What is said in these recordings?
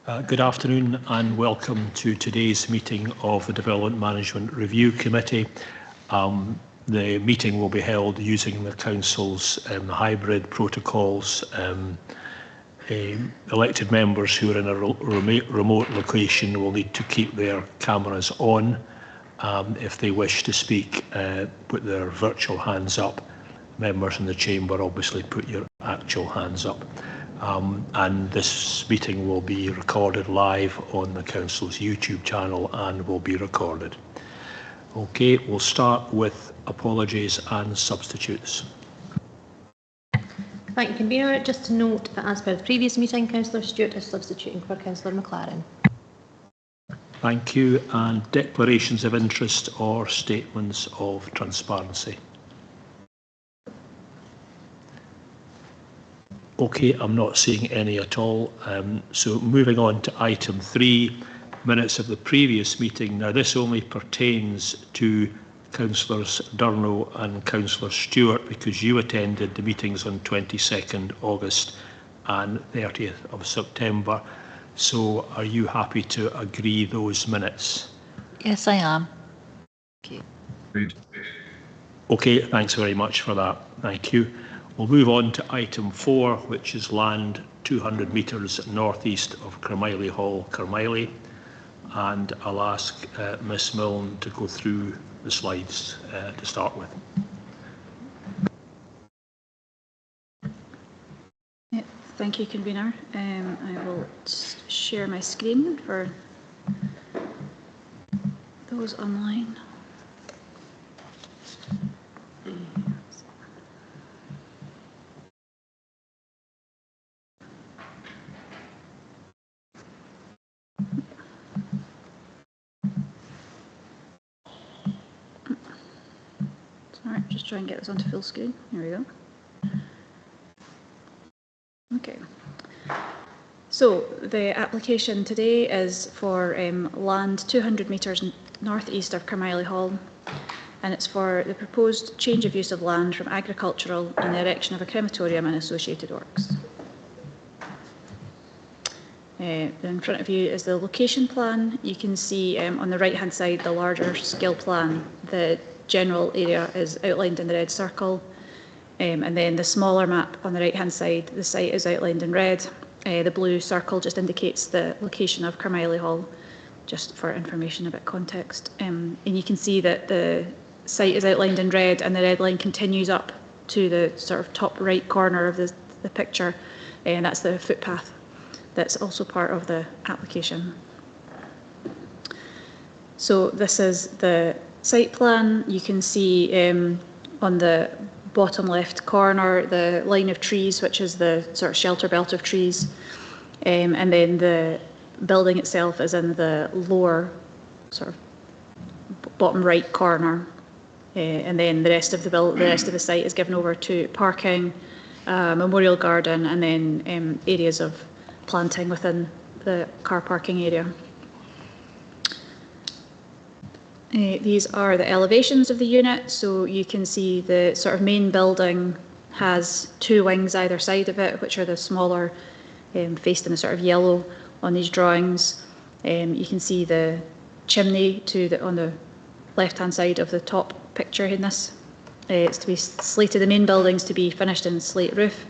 Good afternoon and welcome to today's meeting of the Development Management Review Committee. The meeting will be held using the Council's hybrid protocols. Elected members who are in a remote location will need to keep their cameras on. If they wish to speak, put their virtual hands up. Members in the chamber obviously put your actual hands up. And this meeting will be recorded live on the Council's YouTube channel and will be recorded. Okay, we'll start with apologies and substitutes. Thank you, Convener. Just to note that as per the previous meeting, Councillor Stewart is substituting for Councillor McLaren. Thank you. And declarations of interest or statements of transparency. Okay, I'm not seeing any at all. So moving on to item 3, minutes of the previous meeting. Now this only pertains to Councillors Durno and Councillor Stewart because you attended the meetings on 22nd August and 30th of September. So are you happy to agree those minutes? Yes, I am. Okay. Agreed. Okay, thanks very much for that. Thank you. We'll move on to item 4, which is land 200 metres northeast of Carmiley Hall, Carmiley. And I'll ask Ms Milne to go through the slides to start with. Yeah, thank you, Convener. I will share my screen for those online. Sorry, just try and get this onto full screen. Here we go. Okay. So the application today is for land 200 metres northeast of Carmiley Hall, and it's for the proposed change of use of land from agricultural and the erection of a crematorium and associated works. In front of you is the location plan. You can see on the right hand side the larger scale plan. The general area is outlined in the red circle, and then the smaller map on the right hand side, the site is outlined in red. The blue circle just indicates the location of Carmiley Hall, just for information, a bit context. And you can see that the site is outlined in red and the red line continues up to the sort of top right corner of the picture, and that's the footpath that's also part of the application. So this is the site plan. You can see on the bottom left corner the line of trees, which is the sort of shelter belt of trees, and then the building itself is in the lower sort of bottom right corner, and then the rest of the site is given over to parking, memorial garden, and then areas of planting within the car parking area. These are the elevations of the unit, so you can see the sort of main building has 2 wings either side of it, which are the smaller, faced in the sort of yellow on these drawings. You can see the chimney on the left-hand side of the top picture in this. It's to be slated, the main building's to be finished in slate roof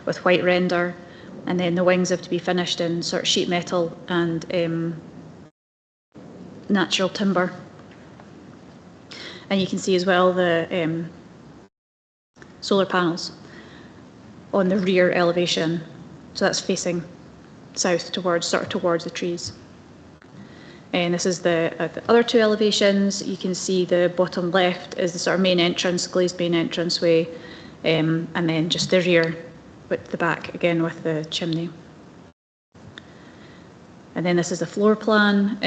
with white render, and then the wings have to be finished in sort of sheet metal and natural timber. And you can see as well the solar panels on the rear elevation. So that's facing south towards the trees. And this is the other 2 elevations. You can see the bottom left is the sort of main entrance, glazed main entranceway, and then just the rear with the back again with the chimney. And then this is the floor plan.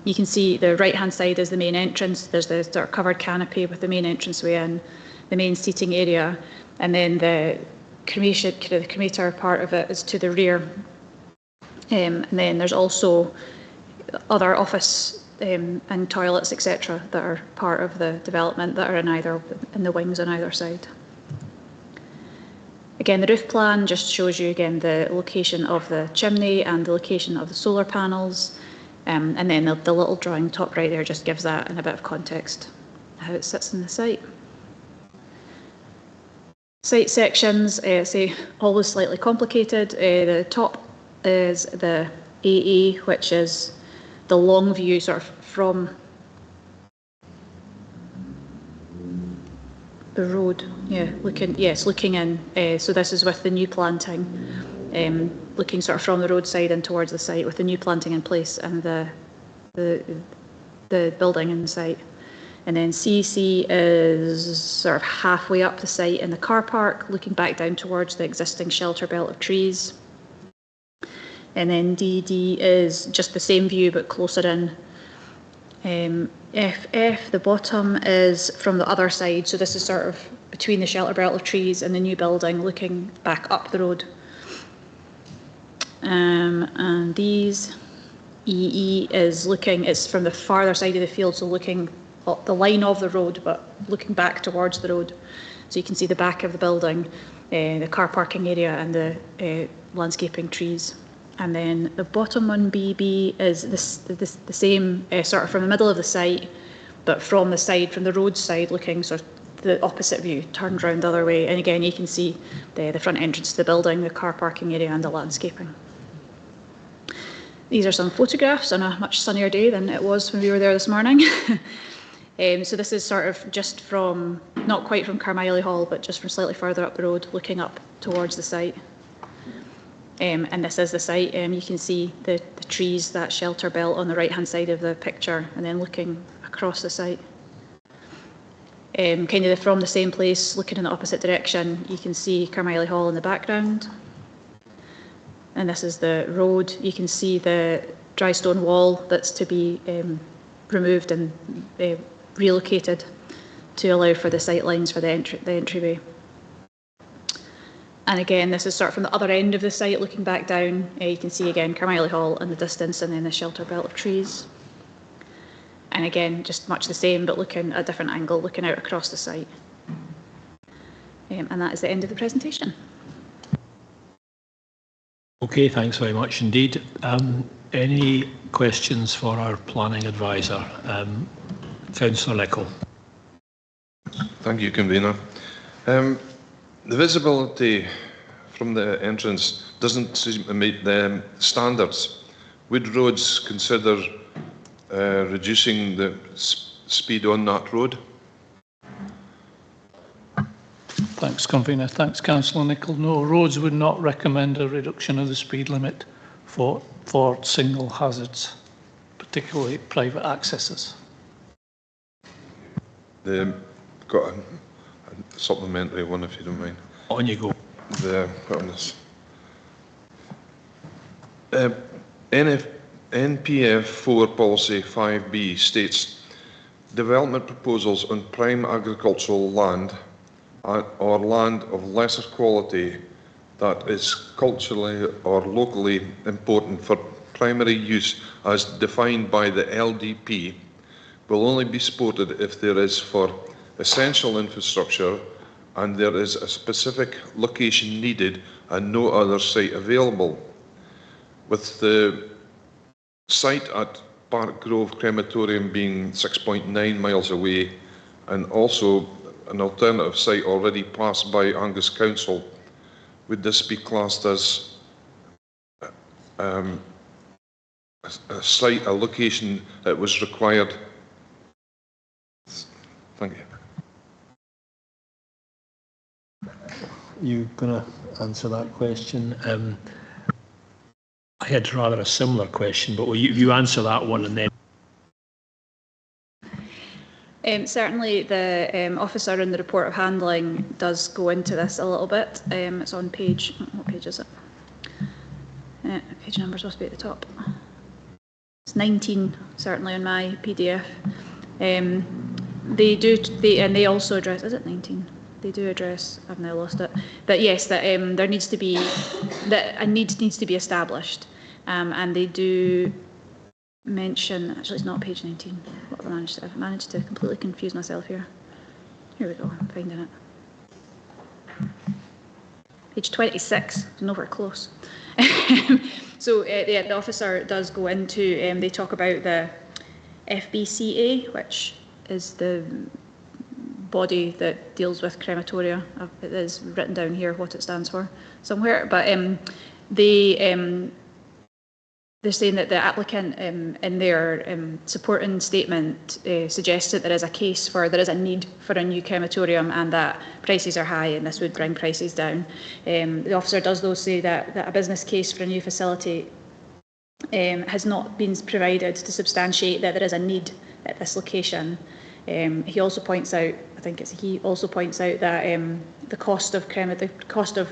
You can see the right-hand side is the main entrance. There's the sort of covered canopy with the main entranceway and the main seating area. And then the cremator part of it is to the rear. And then there's also other office and toilets, etc., that are part of the development that are in the wings on either side. Again, the roof plan just shows you again the location of the chimney and the location of the solar panels. And then the little drawing top right there just gives that in a bit of context, how it sits in the site. Site sections, say, always slightly complicated. The top is the AA, which is the long view sort of from the road. Looking in. So this is with the new planting, looking sort of from the roadside and towards the site with the new planting in place and the building in the site. And then CC is sort of halfway up the site in the car park, looking back down towards the existing shelter belt of trees. And then DD is just the same view but closer in. FF, the bottom, is from the other side, so this is sort of between the shelter belt of trees and the new building, looking back up the road. And these, EE is looking, it's from the farther side of the field, so looking up the line of the road, but looking back towards the road. So you can see the back of the building, the car parking area and the landscaping trees. And then the bottom one, BB, is the same, sort of from the middle of the site, but from the side, from the road side, looking sort of the opposite view, turned round the other way. And again, you can see the front entrance to the building, the car parking area and the landscaping. These are some photographs on a much sunnier day than it was when we were there this morning. So this is sort of just from, not quite from Carmiley Hall, but just from slightly further up the road, looking up towards the site. And this is the site. You can see the trees, that shelter belt on the right-hand side of the picture, and then looking across the site. Kind of from the same place, looking in the opposite direction, you can see Carmiley Hall in the background. And this is the road. You can see the dry stone wall that's to be removed and relocated to allow for the sight lines for the entryway. And again, this is sort of from the other end of the site, looking back down. You can see again Carmiley Hall in the distance and then the shelter belt of trees. And again, just much the same, but looking at a different angle, looking out across the site. And that is the end of the presentation. Okay, thanks very much indeed. Any questions for our planning advisor? Councillor Nicholl. Thank you, Convener. The visibility from the entrance doesn't seem to meet the standards. Would roads consider reducing the speed on that road? Thanks, Convener. Thanks, Councillor Nicholl. No, roads would not recommend a reduction of the speed limit for single hazards, particularly private accesses. Got a supplementary one, if you don't mind. On you go. On this. NPF 4 Policy 5B states development proposals on prime agricultural land or land of lesser quality that is culturally or locally important for primary use as defined by the LDP will only be supported if there is for essential infrastructure and there is a specific location needed and no other site available. With the site at Park Grove Crematorium being 6.9 miles away and also an alternative site already passed by Angus Council, would this be classed as a site, a location that was required? Thank you. You going to answer that question? I had rather a similar question, but will you answer that one and then? Certainly the officer in the report of handling does go into this a little bit. It's on page, what page is it? Page number supposed to be at the top. It's 19, certainly on my PDF. They also address, is it 19? They do address, I've now lost it, but yes, that there needs to be, that a need needs to be established, and they do mention, actually it's not page 19, what have I managed to, I've managed to completely confuse myself here. Here we go, I'm finding it. page 26, nowhere close. So the officer does go into, they talk about the FBCA, which is the body that deals with crematoria. It is written down here what it stands for somewhere, but they're saying that the applicant in their supporting statement suggests that there is a need for a new crematorium and that prices are high and this would bring prices down. The officer does though say that a business case for a new facility has not been provided to substantiate that there is a need at this location. He also points out, that the cost of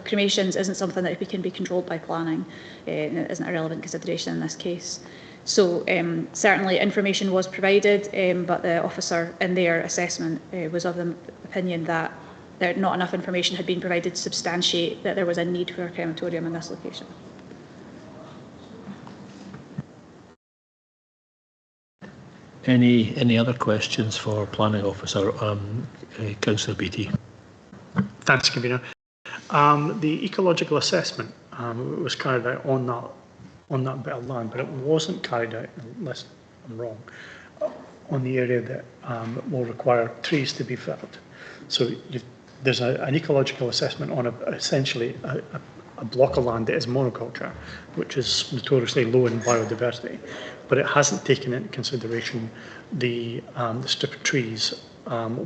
cremations isn't something that can be controlled by planning, and it isn't a relevant consideration in this case. So certainly information was provided, but the officer in their assessment was of the opinion that not enough information had been provided to substantiate that there was a need for a crematorium in this location. Any other questions for Planning Officer? Councillor Beattie. Thanks, Convener. The ecological assessment was carried out on that bit of land, but it wasn't carried out, unless I'm wrong, on the area that will require trees to be felled. So there's an ecological assessment on essentially a block of land that is monoculture, which is notoriously low in biodiversity, but it hasn't taken into consideration the strip of trees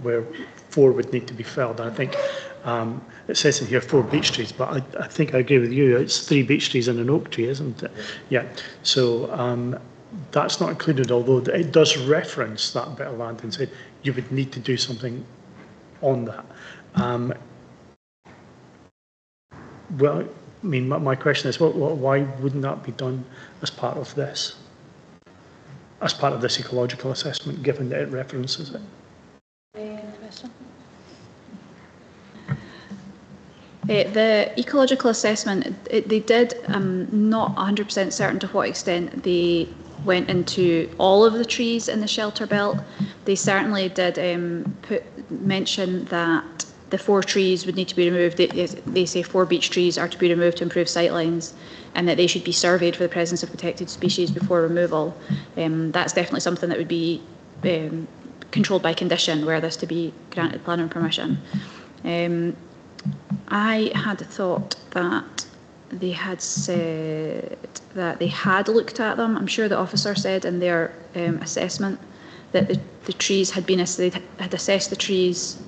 where 4 would need to be felled. And I think it says in here 4 beech trees, but I think I agree with you, it's 3 beech trees and an oak tree, isn't it? Yeah, so that's not included, although it does reference that bit of land and say you would need to do something on that. Well, I mean, my question is, why wouldn't that be done as part of this? As part of this ecological assessment, given that it references it? The ecological assessment, they did, I'm not 100% certain to what extent they went into all of the trees in the shelter belt. They certainly did mention that the 4 trees would need to be removed. They say 4 beech trees are to be removed to improve sightlines and that they should be surveyed for the presence of protected species before removal. That's definitely something that would be controlled by condition were this to be granted planning permission. I had thought that they had said that they had looked at them. I'm sure the officer said in their assessment that the trees had been, they had assessed the trees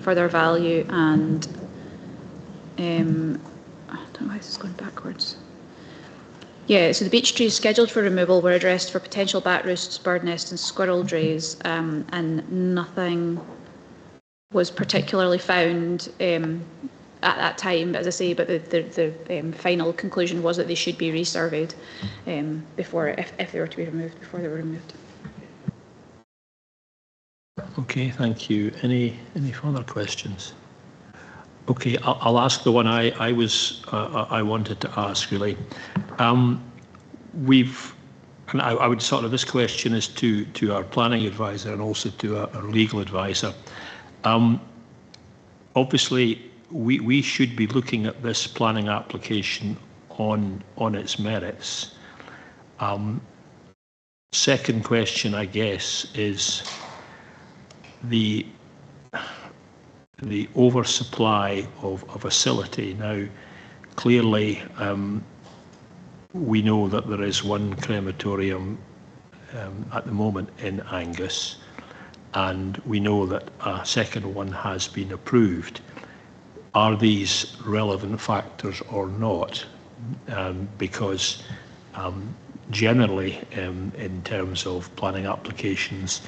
for their value and I don't know why this is going backwards. Yeah, so the beech trees scheduled for removal were addressed for potential bat roosts, bird nests and squirrel drays, and nothing was particularly found at that time, as I say, but the final conclusion was that they should be resurveyed before, if they were to be removed, before they were removed. Okay, thank you. Any further questions? Okay, I'll ask the one I wanted to ask really. And I would sort of, this question is to our planning advisor and also to our legal advisor. Obviously, we should be looking at this planning application on its merits. Second question, I guess, is the oversupply of a facility. Now, clearly, we know that there is one crematorium at the moment in Angus, and we know that a second one has been approved. Are these relevant factors or not? Because generally, in terms of planning applications,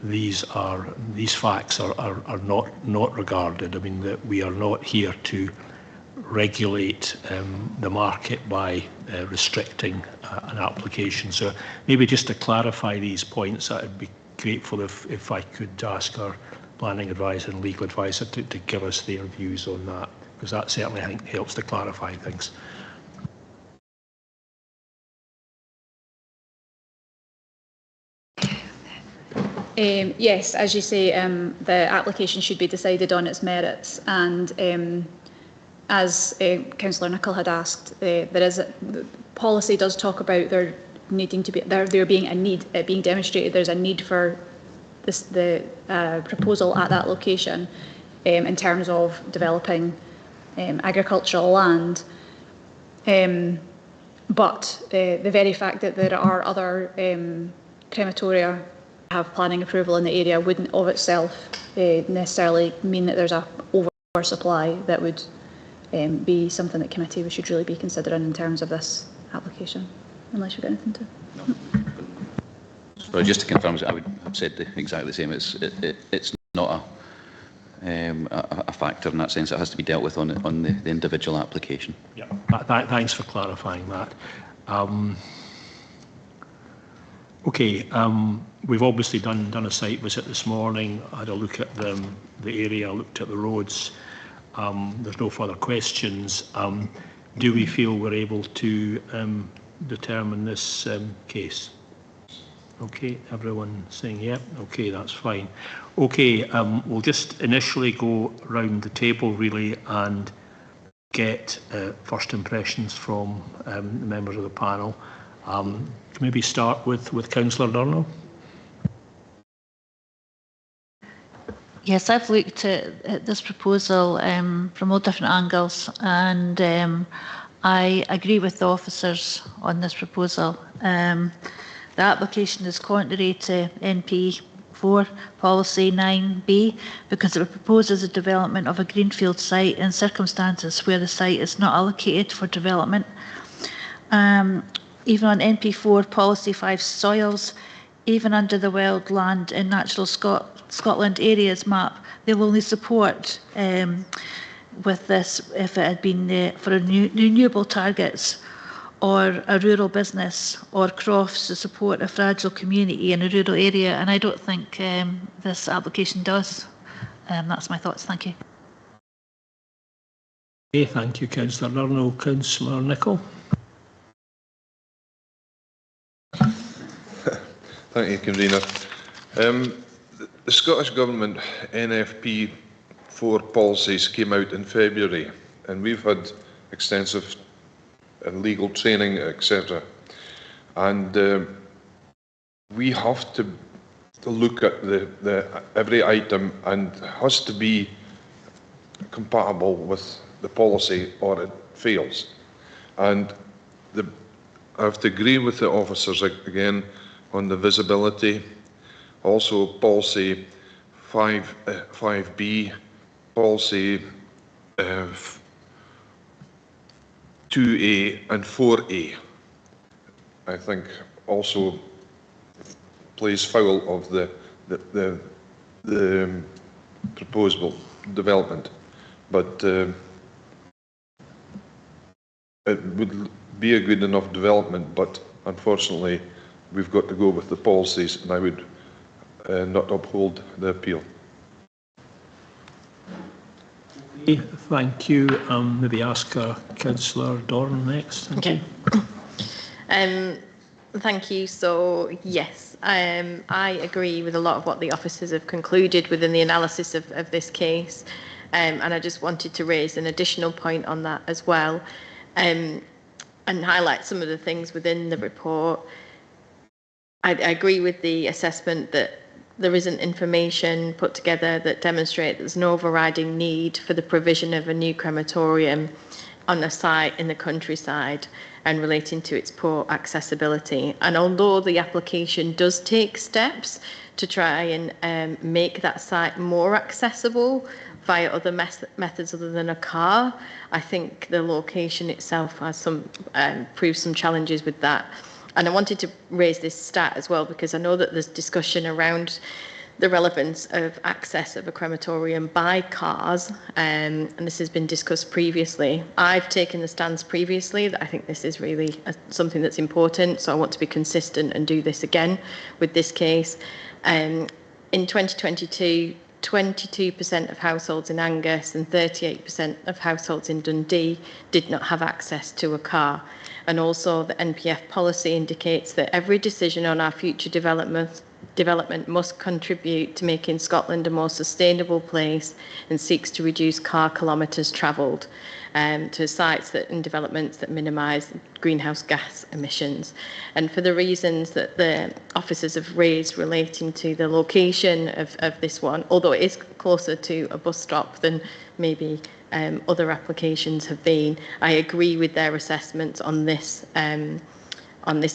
these facts are not regarded. I mean, that we are not here to regulate the market by restricting an application. So maybe just to clarify these points, I'd be grateful if I could ask our planning advisor and legal advisor to give us their views on that, because that certainly, I think, helps to clarify things. Yes, as you say, the application should be decided on its merits, and as Councillor Nicholl had asked, the policy does talk about there being a need, it being demonstrated there's a need for the proposal at that location in terms of developing agricultural land. But the very fact that there are other crematoria have planning approval in the area wouldn't of itself necessarily mean that there's a oversupply that would be something that committee should really be considering in terms of this application, unless you've got anything to. So just to confirm, I would have said exactly the same. It's not a factor in that sense. It has to be dealt with on the individual application. Yeah, thanks for clarifying that. Okay, we've obviously done a site visit this morning, had a look at the area, looked at the roads. There's no further questions. Do we feel we're able to determine this case? Okay, everyone saying yeah. Okay, that's fine. Okay, we'll just initially go round the table really and get first impressions from the members of the panel. Maybe start with Councillor Durno. Yes, I've looked at this proposal from all different angles, and I agree with the officers on this proposal. The application is contrary to NP4 policy 9B because it proposes a development of a greenfield site in circumstances where the site is not allocated for development. Even on NP4 policy 5 soils, even under the Wildland and Natural Scotland Areas map, they will only support with this if it had been for renewable targets or a rural business or crofts to support a fragile community in a rural area, and I don't think this application does. That's my thoughts. Thank you. Okay, thank you, Councillor Durno. Councillor Nicholl. Thank you, Convener. The Scottish Government NFP4 policies came out in February, and we've had extensive legal training, etc. And we have to look at every item, and it has to be compatible with the policy or it fails. And I have to agree with the officers again on the visibility. Also policy 5B, policy 2A and 4A, I think also plays foul of the proposal development, but it would be a good enough development, but unfortunately we've got to go with the policies, and I would not uphold the appeal. Okay, thank you. Maybe ask Councillor Dorn next. Thank you. Thank you. So yes, I agree with a lot of what the officers have concluded within the analysis of this case, and I just wanted to raise an additional point on that as well, and highlight some of the things within the report. I agree with the assessment that there isn't information put together that demonstrates there's an overriding need for the provision of a new crematorium on a site in the countryside and relating to its poor accessibility. And although the application does take steps to try and make that site more accessible via other methods other than a car, I think the location itself has proves some challenges with that. And I wanted to raise this stat as well because I know that there's discussion around the relevance of access of a crematorium by cars, and this has been discussed previously. I've taken the stance previously that I think this is really something that's important, so I want to be consistent and do this again with this case. In 2022, 22% of households in Angus and 38% of households in Dundee did not have access to a car. And also the NPF policy indicates that every decision on our future development development must contribute to making Scotland a more sustainable place and seeks to reduce car kilometres travelled to sites and developments that minimise greenhouse gas emissions. And for the reasons that the officers have raised relating to the location of this one, although it is closer to a bus stop than maybe other applications have been, I agree with their assessments on this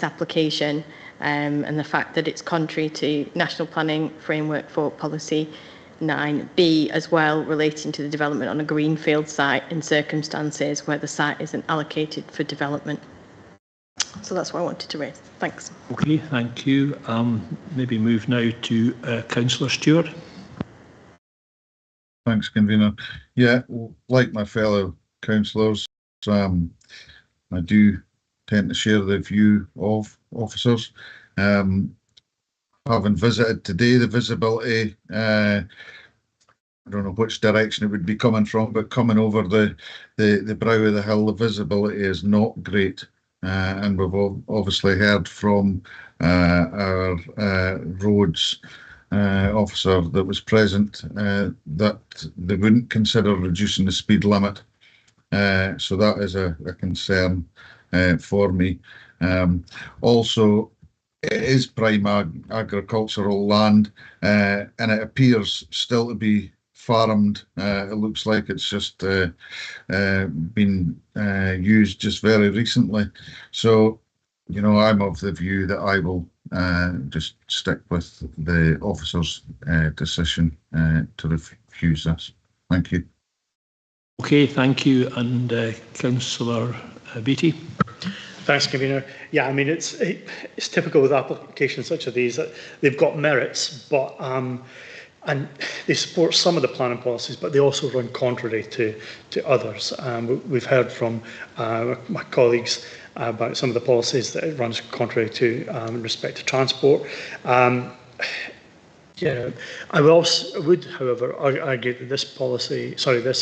application. And the fact that it's contrary to National Planning Framework for Policy 9B as well, relating to the development on a greenfield site in circumstances where the site isn't allocated for development. So that's what I wanted to raise. Thanks. Okay, thank you. Maybe move now to Councillor Stewart. Thanks, Convener. Yeah, like my fellow councillors, I do tend to share the view of officers. Having visited today, the visibility, I don't know which direction it would be coming from, but coming over the brow of the hill, the visibility is not great. And we've obviously heard from our roads officer that was present that they wouldn't consider reducing the speed limit. So that is a concern for me. Also, it is prime agricultural land, and it appears still to be farmed. It looks like it's just been used just very recently. So, you know, I'm of the view that I will just stick with the officer's decision to refuse this. Thank you. Okay, thank you. And Councillor Beattie. Thanks, Convener. Yeah, I mean, it's typical with applications such as these that they've got merits, but and they support some of the planning policies, but they also run contrary to others. We've heard from my colleagues about some of the policies that it runs contrary to in respect to transport. Yeah, I would, however, argue that this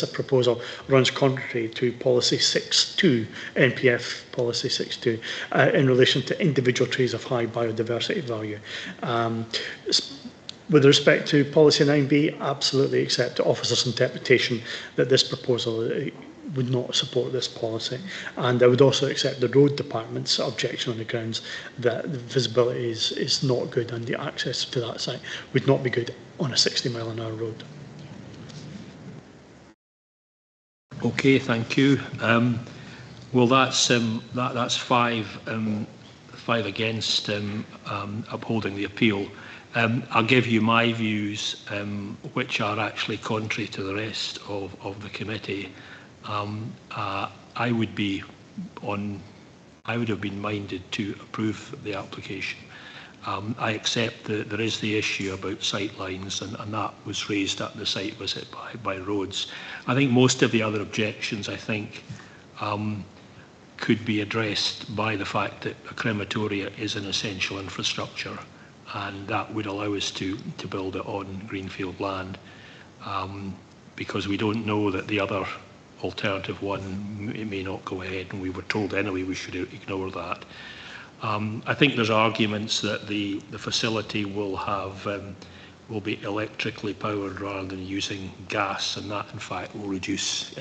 proposal runs contrary to Policy 6.2, NPF Policy 6.2, in relation to individual trees of high biodiversity value. With respect to Policy 9B, absolutely accept the officer's interpretation that this proposal would not support this policy. And I would also accept the road department's objection on the grounds that the visibility is not good and the access to that site would not be good on a 60-mile-an-hour road. Okay, thank you. Well, that's five against upholding the appeal. I'll give you my views, which are actually contrary to the rest of the committee. I would have been minded to approve the application. I accept that there is the issue about sight lines, and that was raised at the site visit by roads. I think most of the other objections, could be addressed by the fact that a crematoria is an essential infrastructure, and that would allow us to build it on greenfield land, because we don't know that the other alternative one may not go ahead, and we were told anyway we should ignore that. I think there's arguments that the facility will be electrically powered rather than using gas, and that in fact will reduce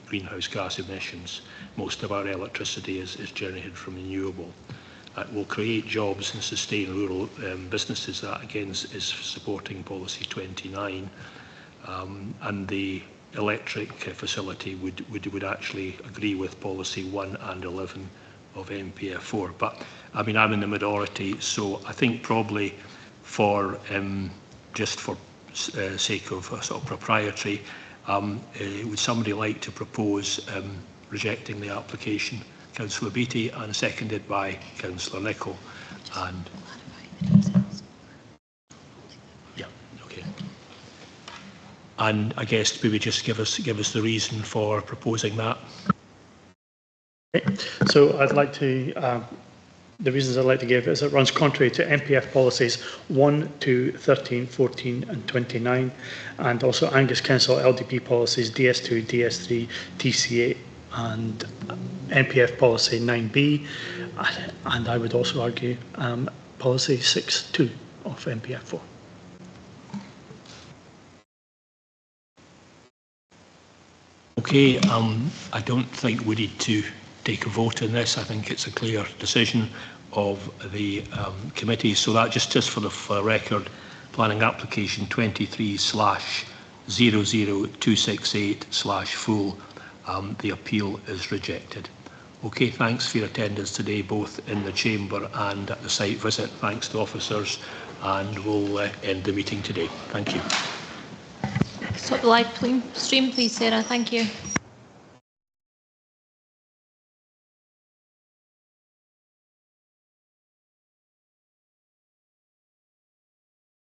greenhouse gas emissions. Most of our electricity is generated from renewable. It will create jobs and sustain rural businesses. That again is supporting Policy 29, and the electric facility would actually agree with Policy 1 and 11 of MPF 4. But I mean, I'm in the minority, so I think probably for just for sake of sort of propriety, would somebody like to propose rejecting the application? Councillor Beattie, and seconded by Councillor Nicholl. And yeah, okay. And I guess maybe just give us the reason for proposing that. So I'd like to, the reasons I'd like to give is it runs contrary to MPF policies 1 to 13, 14 and 29, and also Angus Council LDP policies DS2, DS3, TC8 and MPF policy 9B, and I would also argue policy 6.2 of MPF 4. Okay, I don't think we need to take a vote on this. I think it's a clear decision of the committee. So that just for the record, planning application 23/00268/full, the appeal is rejected. Okay, thanks for your attendance today, both in the chamber and at the site visit. Thanks to officers, and we'll end the meeting today. Thank you. Stop the live stream, please, Sarah. Thank you.